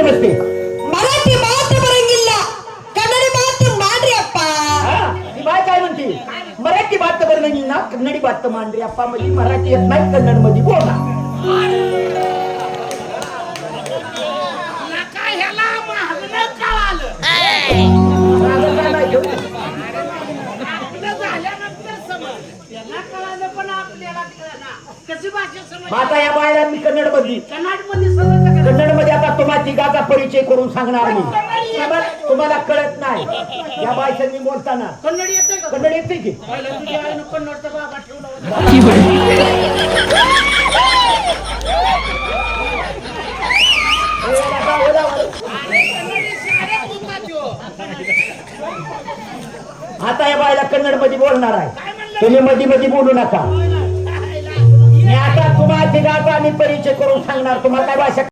समजते? मराठी मात बरंगिಲ್ಲ कन्नडी मात ಮಾಡ್ರಿ ಅಪ್ಪ. ती बाय काय म्हणते? मराठी बात बरंगिಲ್ಲ कन्नडी बात मांडरी अप्पा. म्हणजे मराठी येत नाही, कन्नड मध्ये बोला. काय ह्याला मागणं कळालं झाल्यानंतर समज त्याला कळालं पण आपल्याला कळना कशी भाषा समज. आता या बायला मी कन्नड मध्ये समजलं कन्नड मध्ये आता तुम्हाला तिघाचा परिचय करून सांगणार मी. तुम्हाला कळत नाही या बायसांनी बोलताना. कन्नड येते का? कन्नड येते की? पहिला तुझ्या आईनं कन्नडचा बाबा ठेवला होता. कन्नडी शाळेत होता त्यो. आता या बायला कन्नड मध्ये बोलणार आहे. तुम्ही मध्ये मध्ये बोलू नका. मी आता तुम्हाला तिघाचा आणि परिचय करून सांगणार. तुम्हाला काय भाषा